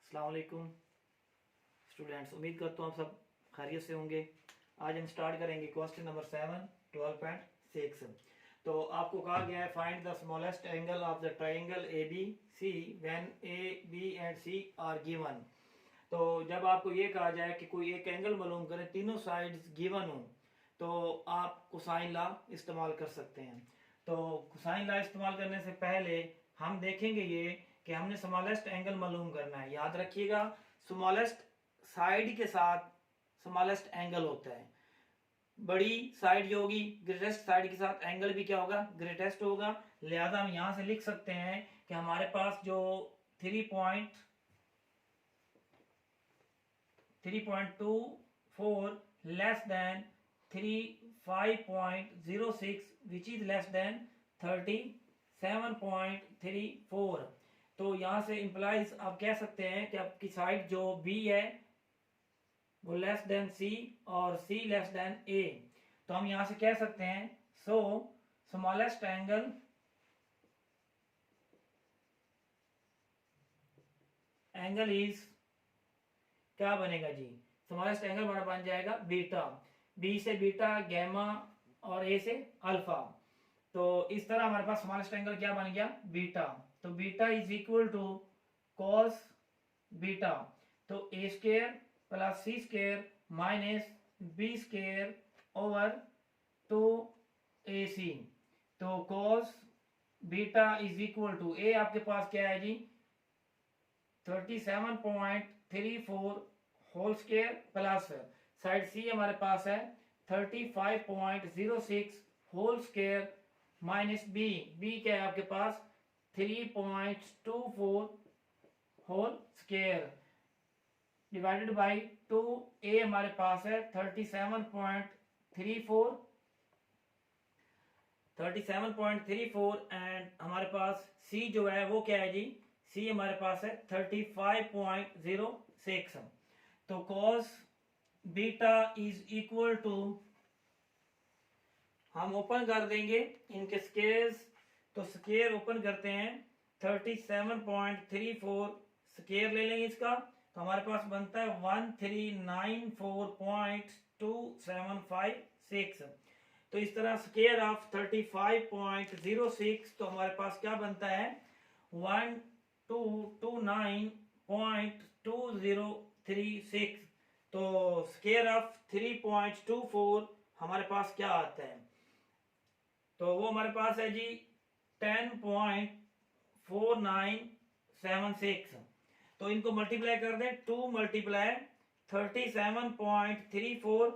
अस्सलाम वालेकुम स्टूडेंट्स, उम्मीद करता हूँ आप सब खैरियत से होंगे। आज हम स्टार्ट करेंगे क्वेश्चन नंबर 7 12.6। तो आपको कहा गया है find the smallest angle of the triangle A B C when A B and C are given. तो जब आपको ये कहा जाए कि कोई एक एंगल मालूम करें, तीनों साइड्स गिवन हो, तो आप कोसाइन लॉ इस्तेमाल कर सकते हैं। तो कोसाइन लॉ इस्तेमाल करने से पहले हम देखेंगे ये कि हमने स्मॉलेस्ट एंगल मालूम करना है। याद रखिएगा, स्मॉलेस्ट साइड के साथ स्मॉलेस्ट एंगल होता है। बड़ी साइड जो होगी ग्रेटेस्ट साइड के साथ एंगल भी क्या होगा, ग्रेटेस्ट होगा। लिहाजा हम यहां से लिख सकते हैं कि हमारे पास जो 3.24 less than 5.06 which is less than 37.34। तो यहां से इंप्लाइज आप कह सकते हैं कि आपकी साइड जो बी है वो लेस देन सी और सी लेस देन ए। तो हम यहां से कह सकते हैं सो स्मॉलेस्ट एंगल इज क्या बनेगा जी, स्मॉलेस्ट एंगल हमारा बन जाएगा बीटा। बी से बीटा, गैमा और ए से अल्फा। तो इस तरह हमारे पास स्मॉलेस्ट एंगल क्या बन गया, बीटा। तो beta is equal to cos beta. तो a square plus c square minus b square over 2ac। तो cos beta is equal to a आपके पास क्या है जी 37.34 whole square plus side c हमारे पास है 35.06 whole square minus b. B क्या है आपके पास 3.24 whole square divided by 2। A हमारे पास है 37.34 एंड हमारे पास सी जो है वो क्या है जी, सी हमारे पास है 35.06। तो cos beta is equal to, हम ओपन कर देंगे इनके स्केयर्स। तो स्केयर ओपन करते हैं 37.34 स्केयर ले लेंगे इसका, तो हमारे पास बनता है 1394.2756। तो इस तरह स्केयर ऑफ 35.06, तो हमारे पास क्या बनता है 1229.2036। तो स्केयर ऑफ 3.24 हमारे पास क्या आता है, तो वो हमारे पास है जी 10.4976। तो इनको मल्टीप्लाई कर दें, 2 मल्टीप्लाई 37.34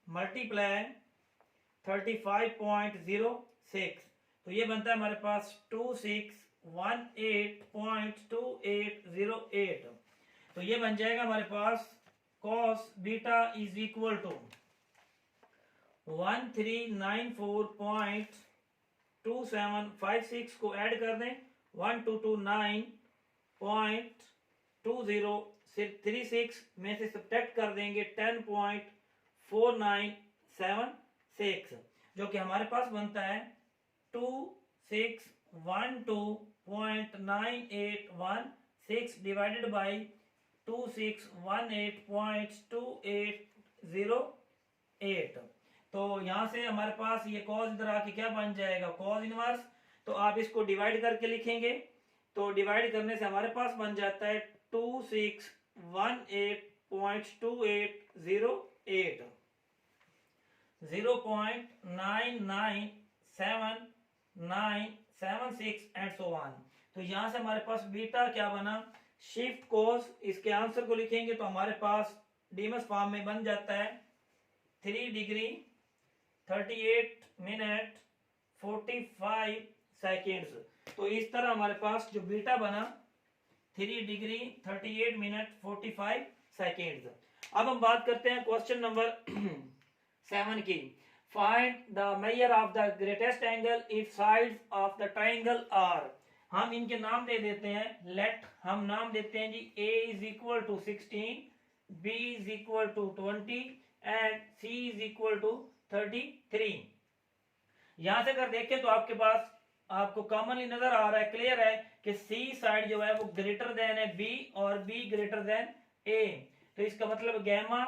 मल्टीप्लाई 35.06। तो ये बनता है हमारे पास 2618.2808। तो ये बन जाएगा हमारे पास cos beta is equal to 1394.2756 को ऐड कर दें 1229.2036 में से सब्ट्रैक्ट कर देंगे 10.4976, जो कि हमारे पास बनता है 2612.9816 डिवाइडेड बाई 2618.2808। तो यहां से हमारे पास ये cos इधर आके क्या बन जाएगा, cos इनवर्स। तो आप इसको डिवाइड करके लिखेंगे, तो डिवाइड करने से हमारे पास बन जाता है 2618.2808 0.99796 एंड सो ऑन। तो यहां से हमारे पास बीटा क्या बना, शिफ्ट कोस। इसके आंसर को लिखेंगे तो हमारे पास डीमस फॉर्म में बन जाता है 3 डिग्री 38 मिनट 45 सेकेंड्स। तो इस तरह हमारे पास जो बीटा बना 3 डिग्री 38 मिनट 45 सेकेंड्स। अब हम बात करते हैं क्वेश्चन नंबर 7 की। Find the measure of the greatest angle if sides of the triangle are. हम इनके नाम दे देते हैं। लेट हम नाम देते हैं जी a is equal to 16, b is equal to 20 and c is equal to 33। यहां से अगर देखें तो आपके पास आपको कॉमनली नजर आ रहा है, क्लियर है कि सी साइड जो है वो ग्रेटर देन है बी और बी ग्रेटर देन ए। तो इसका मतलब gamma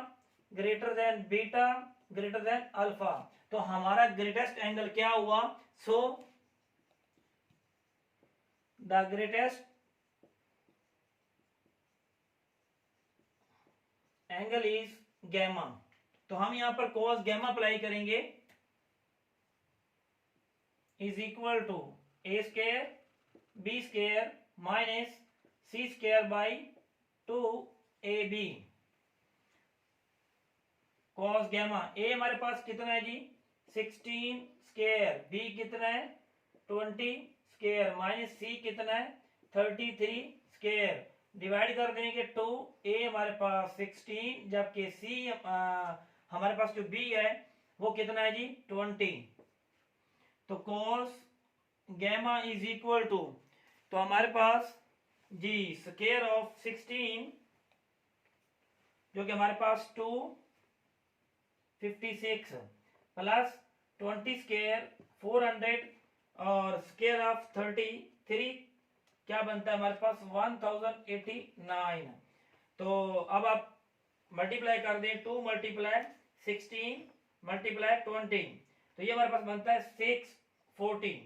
greater than beta greater than alpha. तो हमारा ग्रेटेस्ट एंगल क्या हुआ? So the greatest angle is gamma. तो हम यहां पर cos गैमा अप्लाई करेंगे, is equal to a square b square minus c square by 2ab cos gamma. A हमारे पास कितना है जी? 16 स्क्वायर, बी कितना है? 20 स्क्वायर माइनस सी कितना है? 33 स्क्वायर, डिवाइड कर देंगे 2। ए हमारे पास 16 जबकि सी हमारे पास जो बी है वो कितना है जी? 20। तो cos gamma is equal to, तो हमारे पास जी स्क्वायर ऑफ 16 जो कि हमारे पास 256 प्लस 20 स्क्वायर 400 और स्क्वायर ऑफ 33 क्या बनता है हमारे पास? 1089। तो अब आप मल्टीप्लाई कर दें, 2 मल्टीप्लाई 16 मल्टीप्लाई 20, तो ये हमारे पास बनता है 640।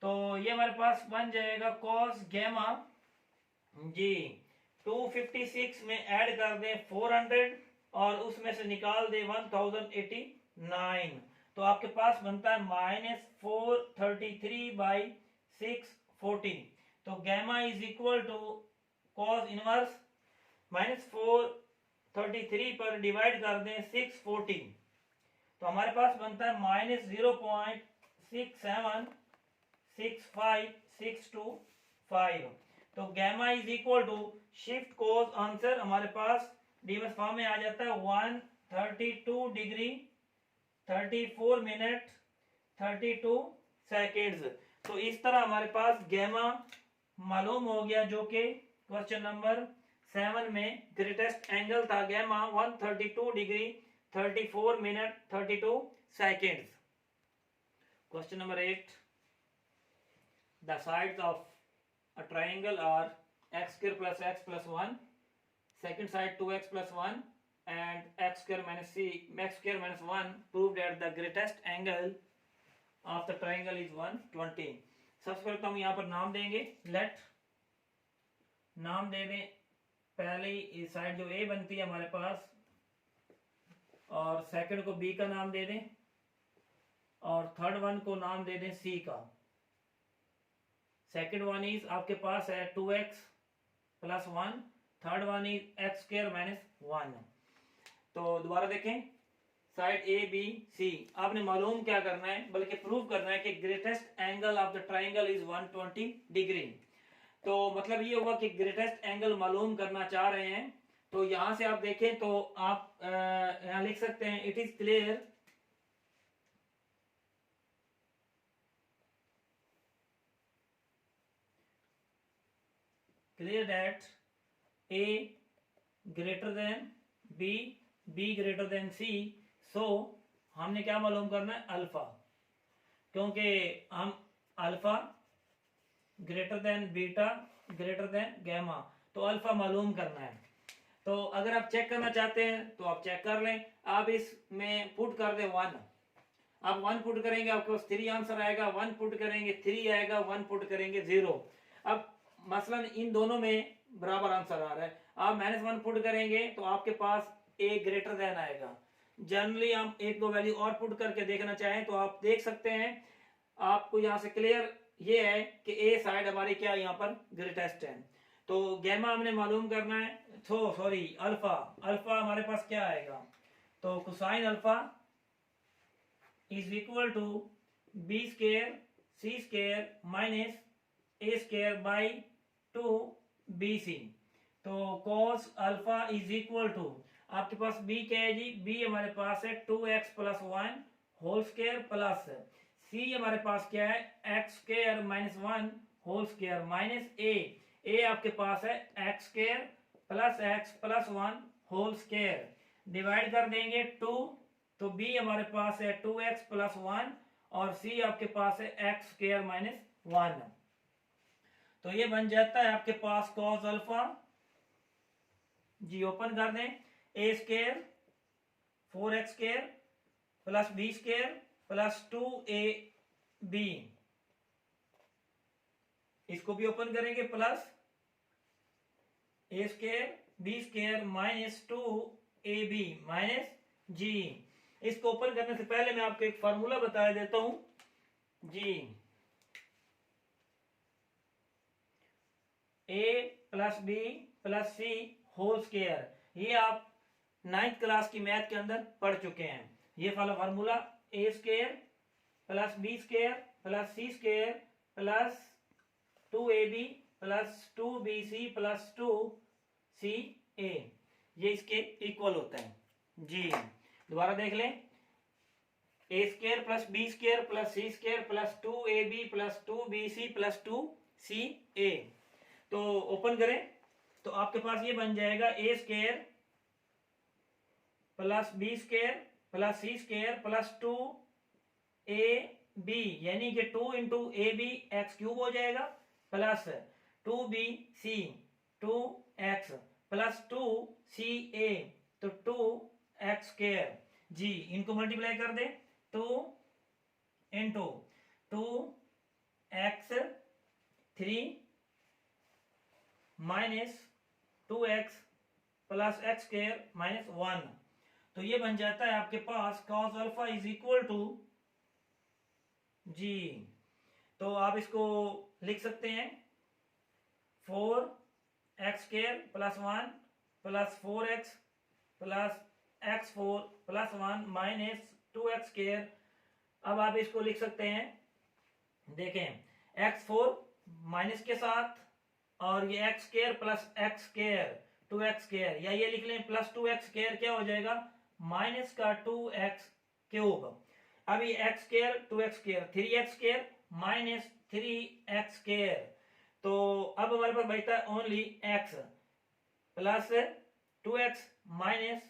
तो ये हमारे पास बन जाएगा cos गैमा जी 256 में ऐड कर दें 400 और उसमें से निकाल दें 1089, तो आपके पास बनता है -433/640। तो gamma is equal to cos inverse -433 पर डिवाइड कर दें 640, तो हमारे पास बनता है -0.6765625। तो gamma is equal to shift cos, answer हमारे पास डीएमएस फॉर्म में आ जाता है 132 डिग्री 34 मिनट 32 सेकेंड्स। तो इस तरह हमारे पास गैमा मालूम हो गया, जो कि क्वेश्चन नंबर 7 में ग्रेटेस्ट एंगल था gamma 132 degree 34 minute 32 seconds. Question number 8. The sides of a triangle are x square plus x plus 1, second side 2x plus 1 and x square minus 1 proved that the greatest angle of the triangle is 120. सबसे पहले तो हम यहाँ पर नाम देंगे, late नाम दे दें पहली साइड जो a बनती है हमारे पास, और सेकंड को बी का नाम दे दें और थर्ड वन को नाम दे दें सी का। सेकंड वन इज आपके पास है 2x plus 1, third one is x square minus 1। तो दोबारा देखें, साइड ए बी सी, आपने मालूम क्या करना है, बल्कि प्रूव करना है कि greatest angle of the triangle is 120 degree. तो मतलब ये होगा कि ग्रेटेस्ट एंगल मालूम करना चाह रहे हैं। तो यहां से आप देखें तो आप यहां लिख सकते हैं, it is clear that a greater than b, b greater than c. So हमने क्या मालूम करना है? अल्फा, क्योंकि हम alpha greater than beta greater than gamma, तो अल्फा मालूम करना है। तो अगर आप चेक करना चाहते हैं तो आप चेक कर लें, आप इसमें पुट कर दें 1, आप 1 पुट करेंगे आपके पास 3 आंसर आएगा, 1 पुट करेंगे 3 आएगा, 1 पुट करेंगे 0। अब मसलन इन दोनों में बराबर आंसर आ रहा है, आप -1 पुट करेंगे तो आपके पास ए ग्रेटर देन आएगा। जनरली हम एक दो वैल्यू और पुट करके देखना चाहें तो आप देख सकते हैं, आपको यहाँ से क्लियर ये है कि ए साइड हमारी क्या यहाँ पर ग्रेटेस्ट है। तो गैमा हमने मालूम करना है, तो सॉरी अल्फा, अल्फा हमारे पास क्या आएगा? तो cosine alpha is equal to b square c square minus a square by 2bc। तो cos alpha is equal to आपके पास b क्या है जी? b हमारे पास है 2x plus 1 whole square plus c हमारे पास क्या है? x square minus 1 whole square minus a आपके पास है x square plus x plus 1 whole square, divide कर देंगे 2, तो b हमारे पास है 2x प्लस 1 और सी आपके पास है एक्स स्क्वायर माइनस 1। तो ये बन जाता है आपके पास कॉस अल्फा, जी ओपन कर दें, a square 4x square plus b square plus 2ab, इसको भी ओपन करेंगे, plus a square b square minus 2ab minus जी। इसको ओपन करने से पहले मैं आपको एक फार्मूला बता देता हूं जी। ए प्लस बी प्लस सी होल स्क्वायर, ये आप 9th क्लास की मैथ के अंदर पढ़ चुके हैं। ये वाला formula a square plus b square plus c square plus 2ab plus 2bc plus 2ca, ये इसके इक्वल होता है जी। दोबारा देख लें, a square plus b square plus c square plus 2ab plus 2bc plus 2ca। तो ओपन करें तो आपके पास ये बन जाएगा a square plus b square plus c square plus 2ab, यानी कि 2 into a b x cube हो जाएगा, plus 2bc 2x plus 2ca तो 2x स्क्वायर जी। इनको मल्टीप्लाई कर दे, 2 into 2x3 minus 2x plus x square minus 1। तो ये बन जाता है आपके पास cos alpha is equal to जी। तो आप इसको लिख सकते हैं 4x square plus 1 plus 4x plus x4 plus 1 minus 2x square. अब आप इसको लिख सकते हैं, देखें x4 माइनस के साथ और ये x square plus x square 2x square, या ये लिख लें प्लस 2x स्क्वायर, क्या हो जाएगा माइनस का 2x क्यूब। अब ये x square 2x square 3x square minus 3x square. तो अब हमारे पास बचता है only x plus 2x minus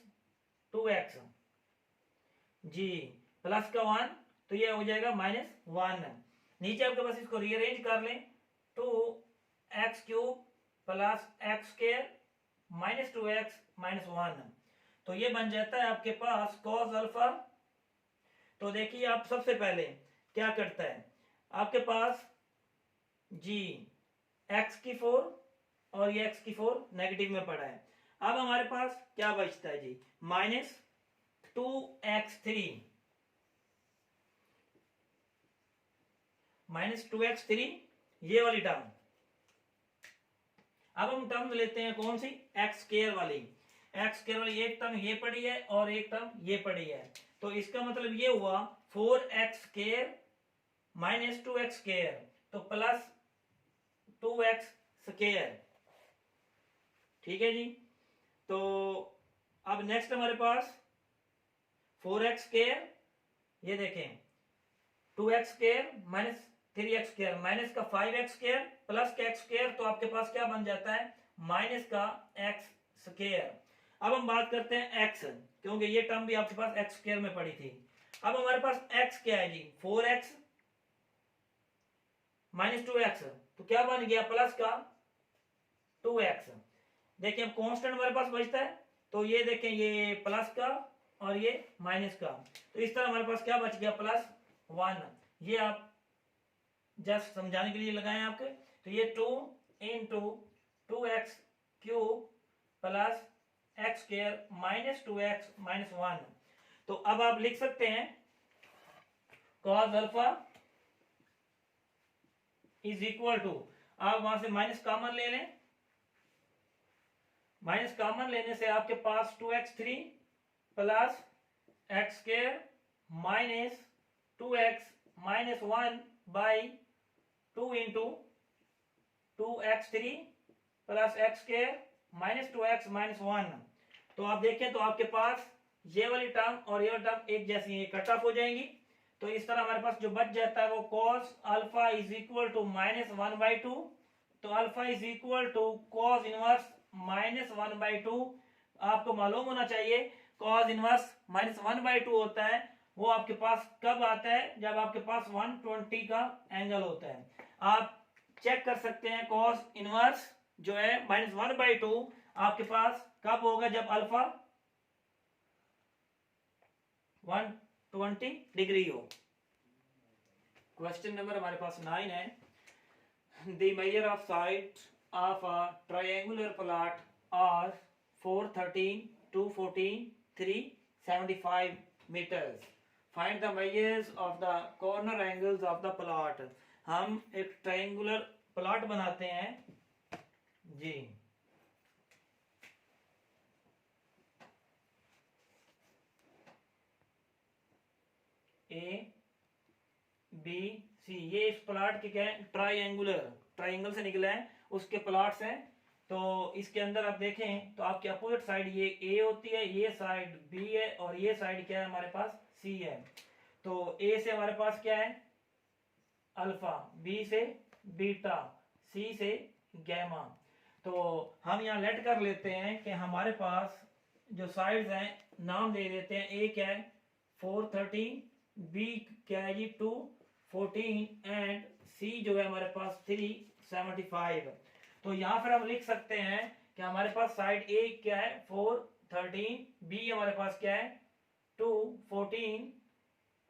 2x जी, प्लस का 1 तो ये हो जाएगा माइनस 1। नीचे आपके पास इसको रीअरेंज कर लें, 2x cube plus x square minus 2x minus 1, तो ये बन जाता है आपके पास cos अल्फा। तो देखिए आप सबसे पहले क्या करता है, आपके पास जी x की 4 और ये x की 4 नेगेटिव में पड़ा है। अब हमारे पास क्या बचता है जी, माइनस 2x3 माइनस 2x3, ये वाली टर्म। अब हम टर्म लेते हैं कौन सी, एक्स स्क्वायर वाली। एक्स स्क्वायर वाली एक टर्म ये पड़ी है और एक टर्म ये पड़ी है, तो इसका मतलब ये हुआ 4x square minus 2x square, तो प्लस 2x स्क्वायर, ठीक है जी। तो अब नेक्स्ट हमारे पास 4x स्क्वायर, ये देखें 2x square minus 3x square minus का 5x स्क्वायर प्लस का x स्क्वायर, तो आपके पास क्या बन जाता है माइनस का x स्क्वायर। अब हम बात करते हैं x, क्योंकि ये टर्म भी आपके पास x स्क्वायर में पड़ी थी। अब हमारे पास x क्या है जी, 4x माइनस 2x, तो क्या बन गया प्लस का 2x। देखिए अब कांस्टेंट हमारे पास बचता है, तो ये देखें ये प्लस का और ये माइनस का, तो इस तरह हमारे पास क्या बच गया प्लस 1। ये आप जस्ट समझाने के लिए लगाए आपके, तो ये 2 into 2x cube plus x square minus 2x minus 1। तो अब आप लिख सकते हैं cos alpha is equal to, आप वहां से माइनस कॉमन ले लें, माइनस कॉमन लेने से आपके पास 2x3 plus x square minus 2x minus 1 by 2 into 2x3 plus x square minus 2x minus 1। तो आप देखें तो आपके पास ये वाली टर्म और ये वाली टर्म एक जैसी है, कट ऑफ हो जाएंगी। तो इस तरह हमारे पास जो बच जाता है वो cos alpha is equal to minus 1/2, तो alpha is equal to cos inverse minus 1/2। आपको मालूम होना चाहिए cos इनवर्स माइनस 1/2 होता है वो आपके पास कब आता है, जब आपके पास 120 का एंगल होता है। आप चेक कर सकते हैं कॉस इनवर्स जो है -1/2 आपके पास कब होगा, जब अल्फा 120 डिग्री हो। क्वेश्चन नंबर हमारे पास 9 है, the measure of side of a triangular plot are 413, 214, 375 meters. Find the measures of the corner angles of the plot. हम एक ट्रायंगुलर प्लॉट बनाते हैं जी। ए बी सी, ये इस प्लॉट के क्या है, ट्रायंगुलर, ट्रायंगल से निकला है, उसके प्लॉट्स हैं। तो इसके अंदर आप देखें तो आपके अपोजिट साइड ये ए होती है, ये साइड बी है, और ये साइड क्या है हमारे पास, सी है। तो ए से हमारे पास क्या है, अल्फा, बी से बीटा, सी से गैमा। तो हम यहाँ लेट कर लेते हैं कि हमारे पास जो साइड्स हैं नाम दे देते हैं, ए क्या है 413, बी क्या है जी 214 एंड सी जो है हमारे पास 375। तो यहाँ पर हम लिख सकते हैं कि हमारे पास साइड ए क्या है 413, बी हमारे पास क्या है 214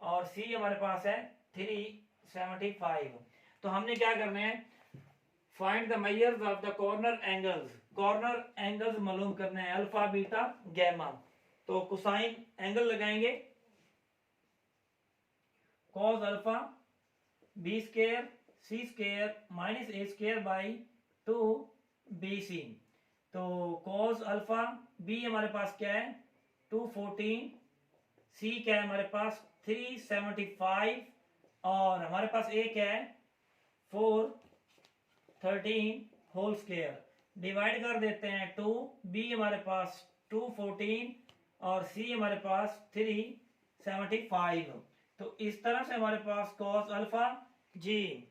और सी हमारे पास है 375। तो हमने क्या करना है, find the measures of the corner angles, corner angles मालूम करने हैं, अल्फा बीटा गैमा। तो कोसाइन एंगल लगाएंगे, cos alpha b square c square minus a square by 2bc। तो कॉस अल्फा बी हमारे पास क्या है 214, सी क्या है हमारे पास 375 और हमारे पास ए क्या है 413 होल स्क्वायर। डिवाइड कर देते हैं 2, बी हमारे पास 214 और सी हमारे पास 375। तो इस तरह से हमारे पास कॉस अल्फा जी,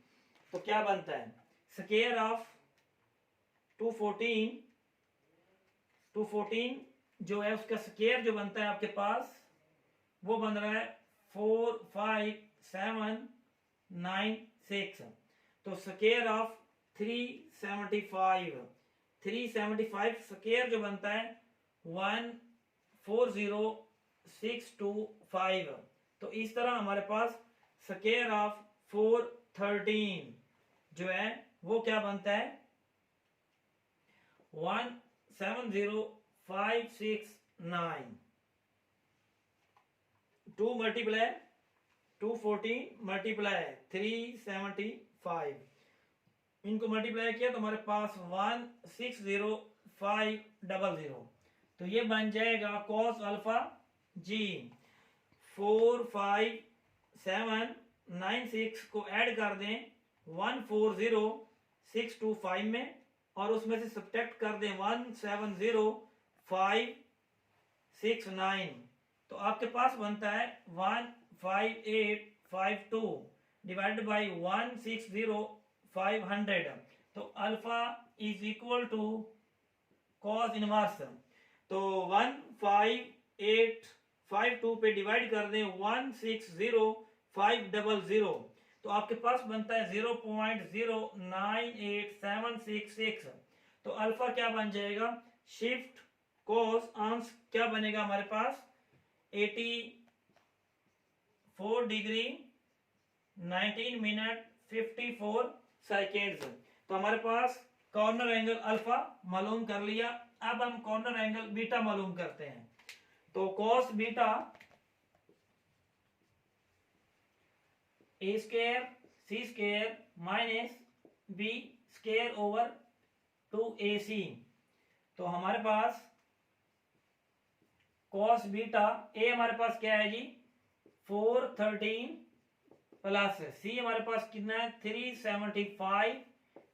तो क्या बनता है स्क्वायर ऑफ 214 जो है उसका स्क्वायर जो बनता है आपके पास वो बन रहा है 45796। तो स्क्वायर ऑफ 375 स्क्वायर जो बनता है 140625। तो इस तरह हमारे पास स्क्वायर ऑफ 413 जो है वो क्या बनता है 170,569। 2 मल्टीप्लाई 214 मल्टीप्लाई 375, इनको मल्टीप्लाई किया तो हमारे पास 160,500। तो ये बन जाएगा कॉस अल्फा जी 45796 को ऐड कर दें 140,625 में और उसमें से सब्ट्रैक्ट कर दें 170,569। तो आपके पास बनता है 15852 डिवाइडेड बाई 160,500। तो alpha is equal to cos inverse. तो 15852 पे डिवाइड कर दें 160,500 तो आपके पास बनता है 0.098766। तो अल्फा क्या बन जाएगा, शिफ्ट कोस अंश क्या बनेगा हमारे पास 84 डिग्री 19 मिनट 54 सेकेंड्स। तो हमारे पास कॉर्नर एंगल अल्फा मालूम कर लिया। अब हम कॉर्नर एंगल बीटा मालूम करते हैं। तो cos beta a square c square minus b square over 2ac। तो हमारे पास कॉस बीटा ए हमारे पास क्या है जी 413 प्लस सी हमारे पास कितना है 375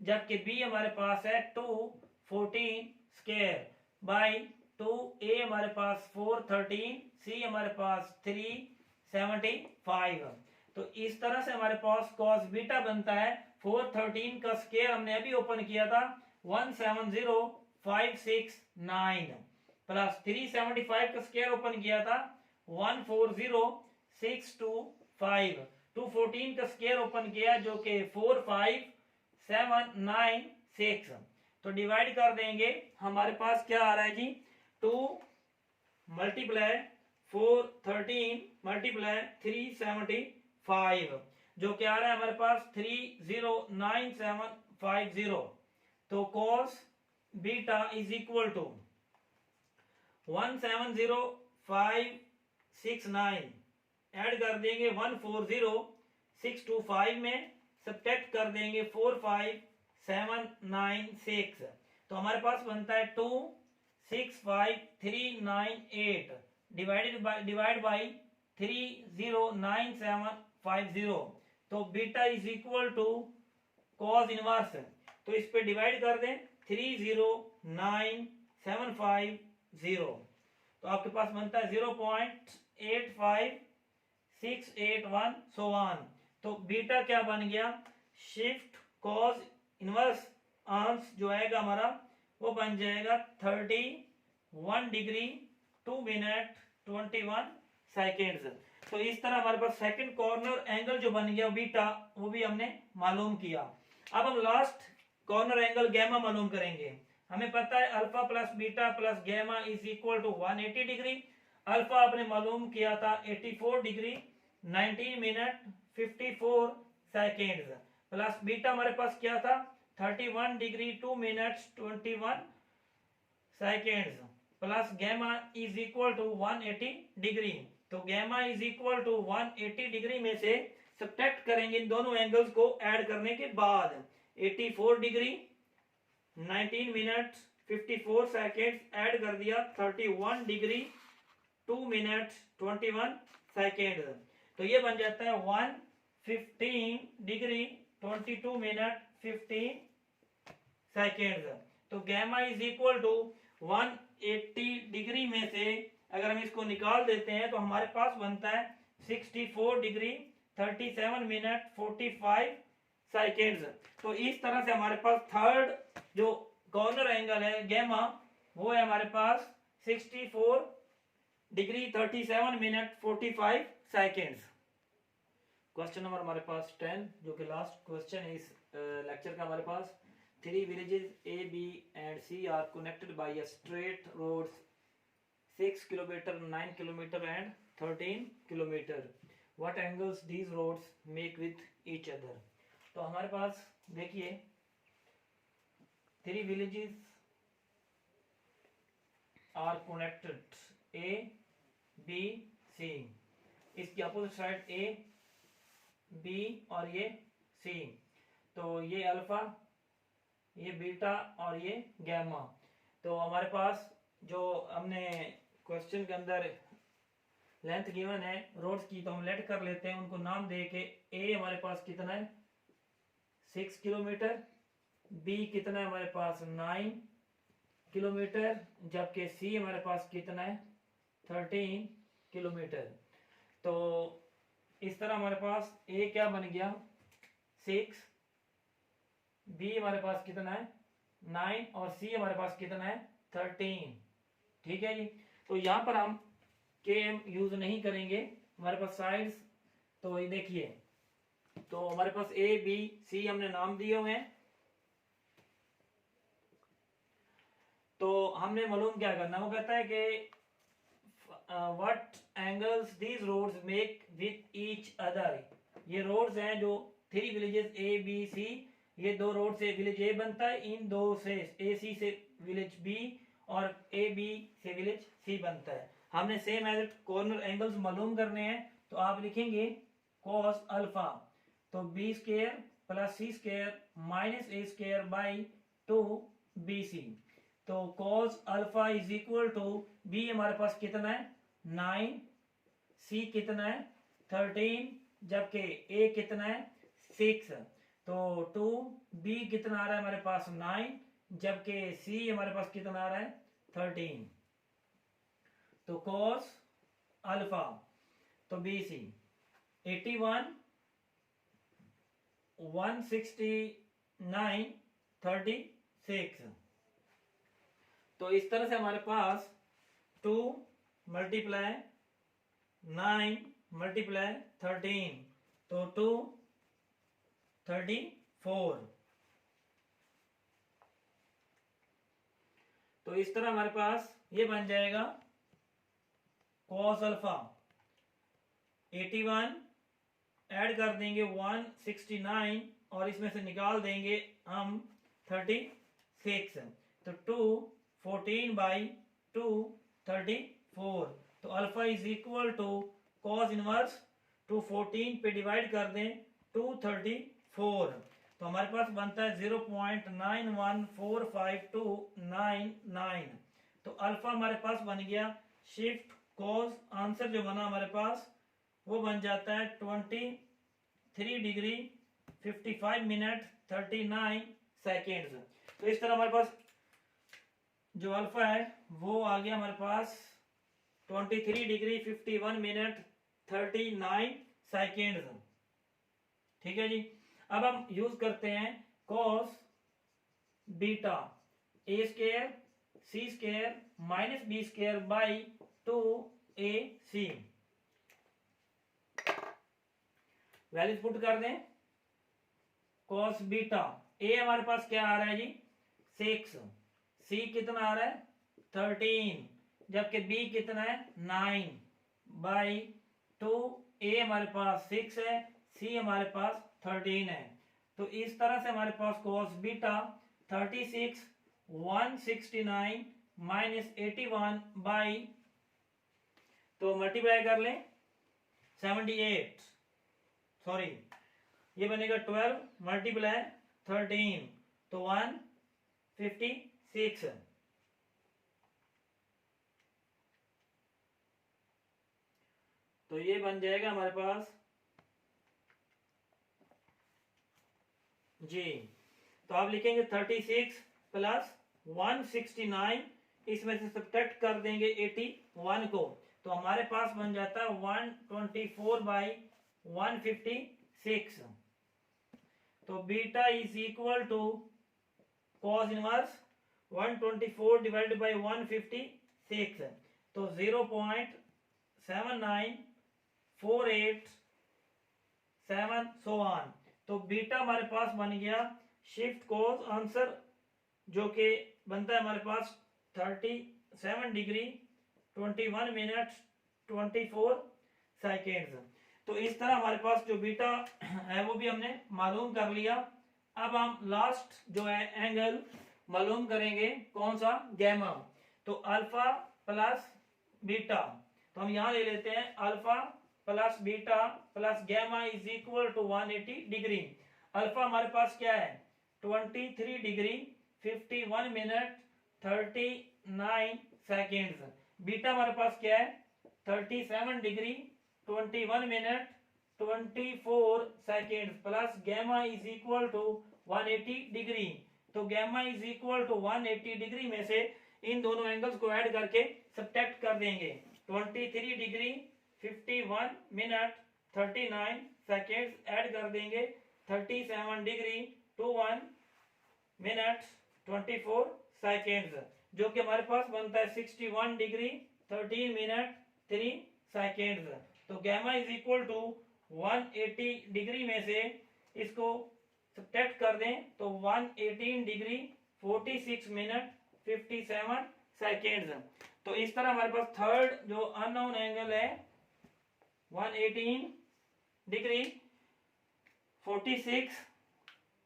जबकि बी हमारे पास है 214 स्क्वायर बाई 2a हमारे पास 413 सी हमारे पास 375। तो इस तरह से हमारे पास cos बीटा बनता है 413 का स्क्वायर हमने अभी ओपन किया था 170,569 प्लस 375 का स्क्वायर ओपन किया था 140,625 625। 214 का स्क्वायर ओपन किया जो कि 45796। तो डिवाइड कर देंगे, हमारे पास क्या आ रहा है जी, 2 मल्टीप्लाई 413 मल्टीप्लाई 375, जो क्या आ रहा है हमारे पास 309750। तो cos beta is equal to 170569 add कर देंगे 140625 में, सब्ट्रैक्ट कर देंगे 45796। तो हमारे पास बनता है 265398 डिवाइड बाई 309750। तो beta is equal to cos inverse, तो इस पे डिवाइड कर दें 309,750। तो आपके पास बनता है 0.85681 सो ऑन। तो बीटा क्या बन गया, शिफ्ट cos इनवर्स आंस जो आएगा हमारा वो बन जाएगा 31 डिग्री 2 मिनट 21 सेकेंड्स। तो इस तरह हमारे पास सेकंड कॉर्नर एंगल जो बन गया बीटा, वो भी हमने मालूम किया। अब हम लास्ट कॉर्नर एंगल गैमा मालूम करेंगे। हमें पता है alpha plus beta plus gamma is equal to 180 degree. Alpha आपने मालूम किया था 84 degree 19 minute 54 seconds, plus beta हमारे पास क्या था 31 degree 2 minutes 21 seconds, plus gamma is equal to 180 degree. तो gamma is equal to 180 degree में से सब्ट्रैक्ट करेंगे इन दोनों एंगल्स को ऐड करने के बाद 84 डिग्री 19 मिनट 54 सेकेंड्स ऐड कर दिया 31 डिग्री 2 मिनट 21 सेकेंड। तो ये बन जाता है 115 डिग्री 22 मिनट 15 सेकेंड। तो gamma is equal to 180 degree में से अगर हम इसको निकाल देते हैं तो हमारे पास बनता है 64 डिग्री 37 मिनट 45 सेकेंड्स। तो इस तरह से हमारे पास थर्ड जो कॉर्नर एंगल है गैमा, वो है हमारे पास 64 degree 37 minute 45 seconds. Question number हमारे पास 10 जो कि लास्ट क्वेश्चन है इस लेक्चर का। हमारे पास 3 villages A, B and C are connected by a straight roads 6 kilometer, 9 kilometer and 13 kilometer. What angles these roads make with each other? तो हमारे पास देखिए 3 villages are connected A, B, C. इसकी opposite side A, B और ये C। तो ये alpha, ये beta और ये गैमा। तो हमारे पास जो हमने क्वेश्चन के अंदर लेंथ गिवन है रोड्स की, तो हम लेट कर लेते हैं उनको नाम दे के। ए हमारे पास कितना है 6 किलोमीटर, बी कितना है हमारे पास 9 किलोमीटर, जबकि सी हमारे पास कितना है 13 किलोमीटर। तो इस तरह हमारे पास ए क्या बन गया 6, बी हमारे पास कितना है 9 और सी हमारे पास कितना है 13। ठीक है जी। तो यहाँ पर हम के एम यूज नहीं करेंगे, हमारे पास साइड्स। तो ये देखिए, तो हमारे पास ए बी सी हमने नाम दिए हुए हैं। तो हमने मालूम क्या करना, वो कहता है कि what angles these roads make with each other. ये रोड्स हैं जो 3 विलेजेस ए बी सी, ये दो रोड से विलेज ए बनता है, इन दो से ए सी से विलेज बी और ए बी से विलेज सी बनता है। हमने सेम एज कॉर्नर एंगल्स मालूम करने हैं, तो आप लिखेंगे cos अल्फा, तो b square plus c square minus a square by 2 b c. तो cos alpha is equal to b हमारे पास कितना है 9, सी कितना है 13, जबकि ए कितना है 6। तो 2 बी कितना आ रहा है हमारे पास 9, जबकि सी हमारे पास कितना आ रहा है 13। तो cos अल्फा, तो बी सी 81 169 36। तो इस तरह से हमारे पास 2 मल्टीप्लाई 9 मल्टीप्लाई 13 तो 234। तो इस तरह हमारे पास ये बन जाएगा cos अल्फा 81 ऐड कर देंगे 169 और इसमें से निकाल देंगे हम 36। तो 214/234 तो alpha is equal to cos inverse 214 पे डिवाइड कर दें 234 तो हमारे पास बनता है 0.91452999। तो अल्फा हमारे पास बन गया। शिफ्ट cos आंसर जो बना हमारे पास वो बन जाता है 23 डिग्री 55 मिनट 39 सेकेंड्स। तो इस तरह हमारे पास जो अल्फा है वो आ गया हमारे पास 23 डिग्री 51 मिनट 39 सेकेंड्स। ठीक है जी। अब हम यूज करते हैं cos beta a square c square minus b square by 2ac। Values put कर दें। cos बीटा a हमारे पास क्या आ रहा है जी 6, c कितना आ रहा है 13, जबकि b कितना है 9 बाई 2। a हमारे पास 6 है, c हमारे पास 13 है। तो इस तरह से हमारे पास cos बीटा 36 169 माइनस 81 बाई तो मल्टीप्लाई कर लें 78 सॉरी ये बनेगा 12 मल्टीप्लाई 13 तो 156। तो ये बन जाएगा हमारे पास जी। तो आप लिखेंगे 36 प्लस 169 इसमें से सब्ट्रैक्ट कर देंगे 81 को तो हमारे पास बन जाता है 124/156। तो beta is equal to cos inverse 124 divided by 156 तो 0.7948 सो ऑन। तो बीटा हमारे पास बन गया शिफ्ट cos आंसर जो कि बनता है हमारे पास 37 डिग्री 21 मिनट 24 सेकेंड्स। तो इस तरह हमारे पास जो बीटा है वो भी हमने मालूम कर लिया। अब हम लास्ट जो है एंगल मालूम करेंगे कौन सा गैमा। तो अल्फा प्लस बीटा तो हम यहां ले लेते हैं alpha plus beta plus gamma is equal to 180 degree. Alpha हमारे पास क्या है 23 डिग्री 51 मिनट 39 सेकेंड्स। बीटा हमारे पास क्या है 37 degree 21 minute 24 seconds plus gamma is equal to 180 degree. तो gamma is equal to 180 degree में से इन दोनों एंगल्स को ऐड करके सब्ट्रैक्ट कर देंगे। 23 डिग्री 51 मिनट 39 सेकेंड्स ऐड कर देंगे 37 डिग्री 21 मिनट 24 सेकेंड्स जो कि हमारे पास बनता है 61 डिग्री 13 मिनट 3 सेकेंड्स। तो gamma is equal to 180 degree में से इसको सब्ट्रैक्ट कर दें तो 118 डिग्री 46 मिनट 57 सेकेंड्स। तो इस तरह हमारे पास थर्ड जो अननोन एंगल है 118 डिग्री 46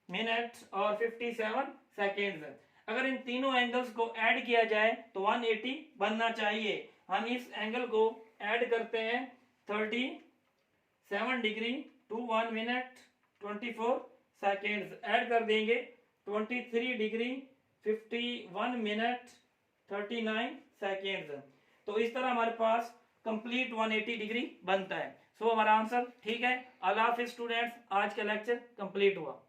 मिनट और 57 सेकेंड्स। अगर इन तीनों एंगल्स को ऐड किया जाए तो 180 बनना चाहिए। हम इस एंगल को ऐड करते हैं 37 डिग्री 21 मिनट 24 सेकेंड्स ऐड कर देंगे 23 डिग्री 51 मिनट 39 सेकेंड्स। तो इस तरह हमारे पास कंप्लीट 180 डिग्री बनता है। सो हमारा आंसर ठीक है। अल्लाह हाफिज़ स्टूडेंट्स, आज का लेक्चर कंप्लीट हुआ।